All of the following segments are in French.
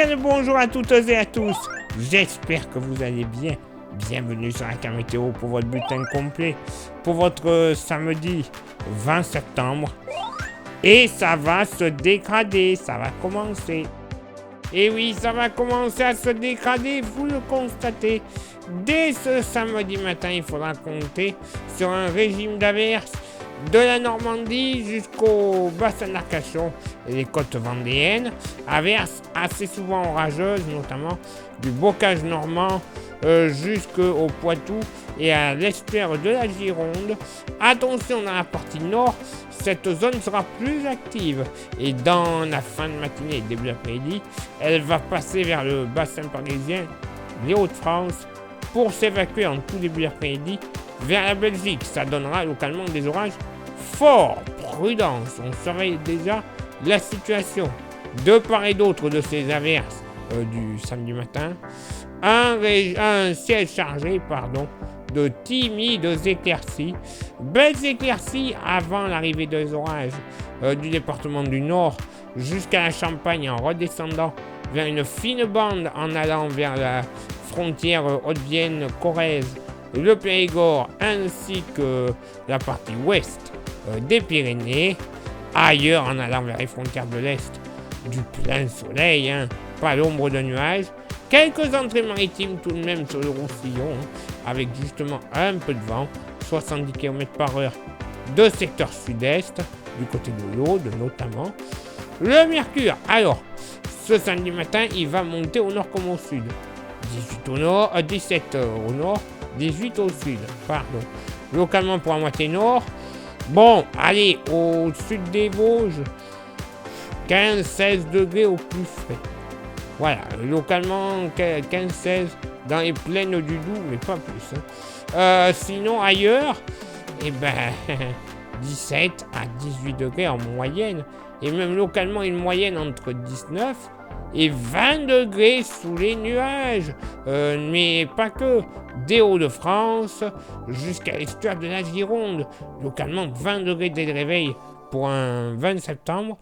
Bien le bonjour à toutes et à tous. J'espère que vous allez bien. Bienvenue sur la carte météo pour votre bulletin complet pour votre samedi 20 septembre. Et ça va se dégrader, ça va commencer. Et oui, ça va commencer à se dégrader, vous le constatez. Dès ce samedi matin, il faudra compter sur un régime d'averses de la Normandie jusqu'au bassin d'Arcachon et les côtes vendéennes. Averses assez souvent orageuses, notamment du bocage normand jusqu'au Poitou et à l'estuaire de la Gironde. Attention, dans la partie nord, cette zone sera plus active et dans la fin de matinée et début d'après-midi, elle va passer vers le bassin parisien, les Hauts-de-France, pour s'évacuer en tout début d'après-midi vers la Belgique. Ça donnera localement des orages forts. Prudence, on surveille déjà la situation. De part et d'autre de ces averses du samedi matin, un ciel chargé, de timides éclaircies. Belles éclaircies avant l'arrivée des orages du département du Nord jusqu'à la Champagne en redescendant vers une fine bande en allant vers la frontière Haute-Vienne-Corrèze, le Périgord ainsi que la partie ouest des Pyrénées. Ailleurs, en allant vers les frontières de l'Est, du plein soleil, pas l'ombre de nuages. Quelques entrées maritimes tout de même sur le Roussillon, avec justement un peu de vent, 70 km/h de secteur sud-est, du côté de l'Aude notamment. Le mercure, alors, ce samedi matin, il va monter au nord comme au sud. 17 au nord, 18 au sud, Localement pour la moitié nord. Bon, allez, au sud des Vosges, 15-16 degrés au plus frais. Voilà, localement 15-16 dans les plaines du Doubs, mais pas plus. Sinon, ailleurs, 17 à 18 degrés en moyenne. Et même localement, une moyenne entre 19 et 20 degrés sous les nuages. Mais pas que. Des Hauts-de-France jusqu'à l'estuaire de la Gironde. Localement, 20 degrés dès le réveil pour un 20 septembre.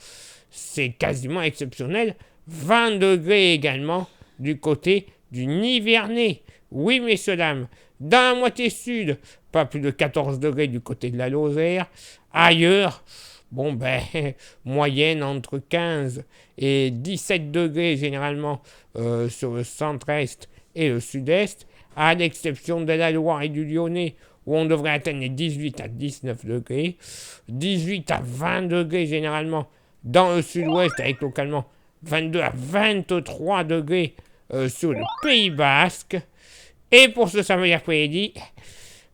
C'est quasiment exceptionnel. 20 degrés également du côté du Nivernais. Oui, messieurs, dames. Dans la moitié sud, pas plus de 14 degrés du côté de la Lozère. Ailleurs, moyenne entre 15 et 17 degrés généralement sur le centre-est et le sud-est, à l'exception de la Loire et du Lyonnais, où on devrait atteindre les 18 à 19 degrés, 18 à 20 degrés généralement dans le sud-ouest, avec localement 22 à 23 degrés sur le Pays Basque. Et pour ce samedi après-midi,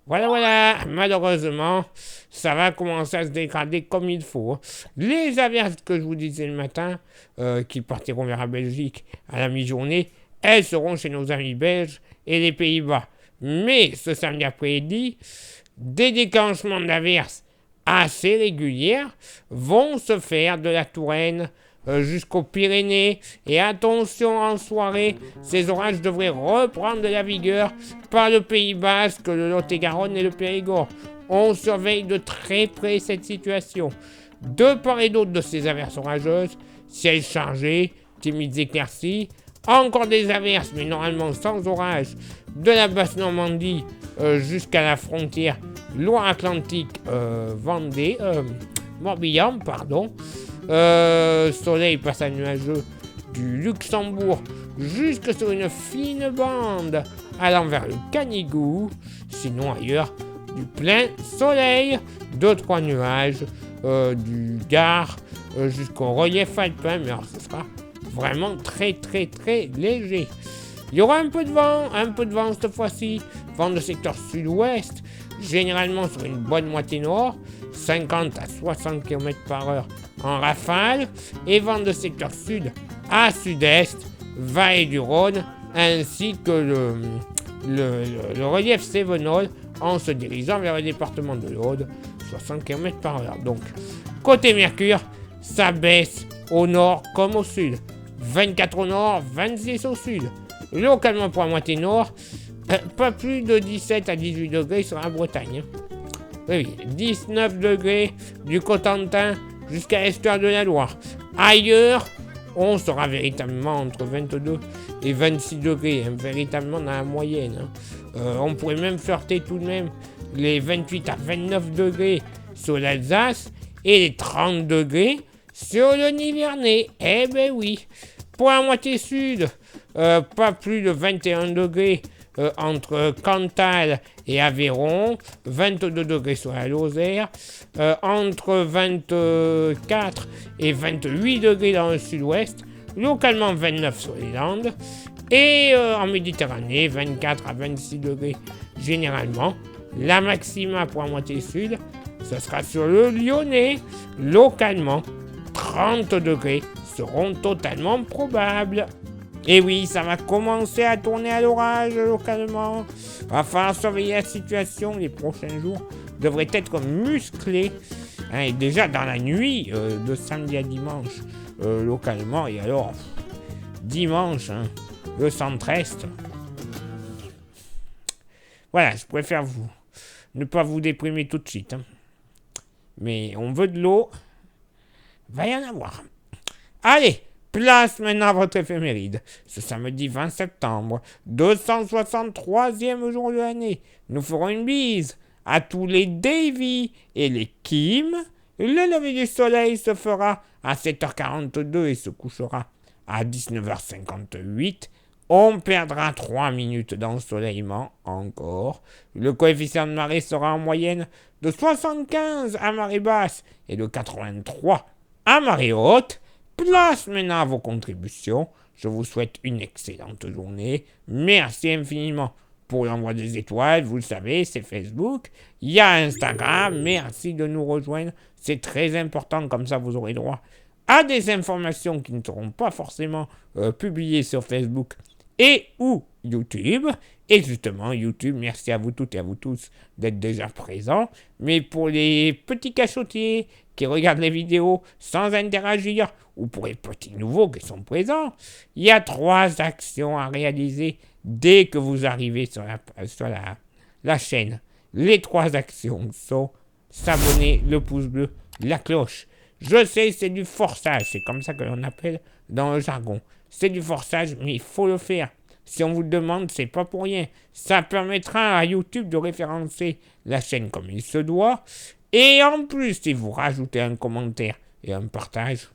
voilà, malheureusement, ça va commencer à se dégrader comme il faut. Les averses que je vous disais le matin, qui partiront vers la Belgique à la mi-journée, elles seront chez nos amis belges et les Pays-Bas. Mais ce samedi après-midi, des déclenchements d'averses assez régulières vont se faire de la Touraine jusqu'aux Pyrénées. Et attention, en soirée, ces orages devraient reprendre de la vigueur par le Pays Basque, le Lot-et-Garonne et le Périgord. On surveille de très près cette situation. De part et d'autre de ces averses orageuses, ciel chargé, timides éclaircies, encore des averses, mais normalement sans orage, de la basse Normandie jusqu'à la frontière Loire-Atlantique, Morbihan, soleil passage nuageux du Luxembourg jusque sur une fine bande allant vers le Canigou. Sinon ailleurs, du plein soleil, 2-3 nuages du Gard jusqu'au relief alpin, mais alors ce sera vraiment très très très léger. Il y aura un peu de vent cette fois-ci, vent de secteur sud-ouest, généralement sur une bonne moitié nord, 50 à 60 km/h en rafale, et vent de secteur sud à sud-est, vallée du Rhône, ainsi que le relief cévenol en se dirigeant vers le département de l'Aude, 60 km/h. Donc, côté Mercure, ça baisse au nord comme au sud. 24 au nord, 26 au sud. Localement pour la moitié nord, pas plus de 17 à 18 degrés sur la Bretagne. Oui, 19 degrés du Cotentin jusqu'à l'estuaire de la Loire. Ailleurs, on sera véritablement entre 22 et 26 degrés, hein, véritablement dans la moyenne. Hein. On pourrait même flirter tout de même les 28 à 29 degrés sur l'Alsace et les 30 degrés sur le Nivernais. Eh ben oui. Pour la moitié sud, pas plus de 21 degrés entre Cantal et Aveyron, 22 degrés sur la Lozère, entre 24 et 28 degrés dans le sud-ouest, localement 29 sur les Landes, et en Méditerranée, 24 à 26 degrés généralement. La maxima pour la moitié sud, ce sera sur le Lyonnais, localement 30 degrés seront totalement probables. Et oui, ça va commencer à tourner à l'orage localement. Va falloir surveiller la situation. Les prochains jours devraient être musclés. Hein, et déjà dans la nuit de samedi à dimanche localement. Et alors, dimanche, hein, le centre-est. Voilà, je préfère ne pas vous déprimer tout de suite. Hein. Mais on veut de l'eau. Va y en avoir. Allez, place maintenant à votre éphéméride. Ce samedi 20 septembre, 263e jour de l'année. Nous ferons une bise à tous les Davy et les Kim. Le lever du soleil se fera à 7h42 et se couchera à 19h58. On perdra 3 minutes d'ensoleillement encore. Le coefficient de marée sera en moyenne de 75 à marée basse et de 83 à marée haute. Place maintenant à vos contributions. Je vous souhaite une excellente journée. Merci infiniment pour l'envoi des étoiles. Vous le savez, c'est Facebook. Il y a Instagram. Merci de nous rejoindre. C'est très important. Comme ça, vous aurez droit à des informations qui ne seront pas forcément publiées sur Facebook et ou YouTube. Et justement, YouTube, merci à vous toutes et à vous tous d'être déjà présents. Mais pour les petits cachotiers qui regardent les vidéos sans interagir, ou pour les petits nouveaux qui sont présents, il y a 3 actions à réaliser dès que vous arrivez sur la chaîne. Les 3 actions sont s'abonner, le pouce bleu, la cloche. Je sais, c'est du forçage, c'est comme ça que l'on appelle dans le jargon. C'est du forçage, mais il faut le faire. Si on vous le demande, c'est pas pour rien. Ça permettra à YouTube de référencer la chaîne comme il se doit. Et en plus, si vous rajoutez un commentaire et un partage,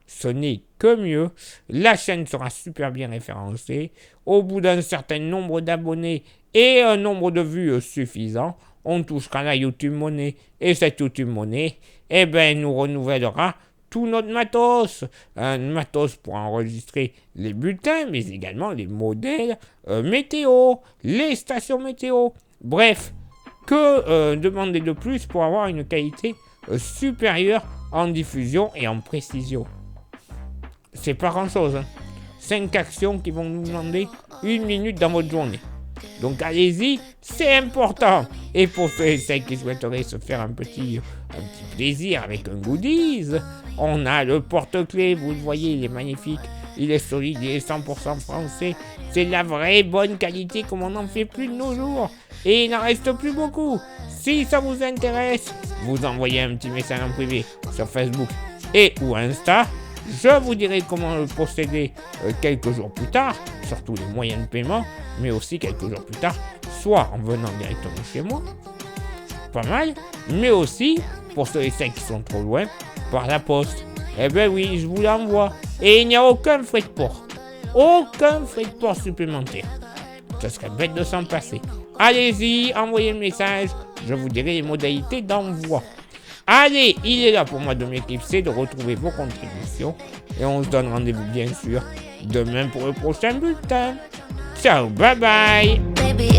ce n'est que mieux. La chaîne sera super bien référencée. Au bout d'un certain nombre d'abonnés et un nombre de vues suffisant, on touchera la YouTube Money. Et cette YouTube Money, eh ben, nous renouvellera tout notre matos. Un matos pour enregistrer les bulletins, mais également les modèles météo, les stations météo. Bref, que demander de plus pour avoir une qualité supérieure en diffusion et en précision. C'est pas grand-chose. 5 actions qui vont nous demander 1 minute dans votre journée. Donc allez-y, c'est important. Et pour ceux et celles qui souhaiteraient se faire un petit plaisir avec un goodies, on a le porte-clés, vous le voyez, il est magnifique, il est solide, il est 100% français. C'est de la vraie bonne qualité comme on n'en fait plus de nos jours. Et il n'en reste plus beaucoup. Si ça vous intéresse, vous envoyez un petit message en privé sur Facebook et ou Insta. Je vous dirai comment le procéder quelques jours plus tard, surtout les moyens de paiement, mais aussi quelques jours plus tard, soit en venant directement chez moi, pas mal, mais aussi, pour ceux et celles qui sont trop loin, par la poste. Eh ben oui, je vous l'envoie. Et il n'y a aucun frais de port. Aucun frais de port supplémentaire. Ce serait bête de s'en passer. Allez-y, envoyez le message, je vous dirai les modalités d'envoi. Allez, il est là pour moi de m'éclipser, de retrouver vos contributions. Et on se donne rendez-vous bien sûr demain pour le prochain bulletin. Ciao, bye bye. Baby,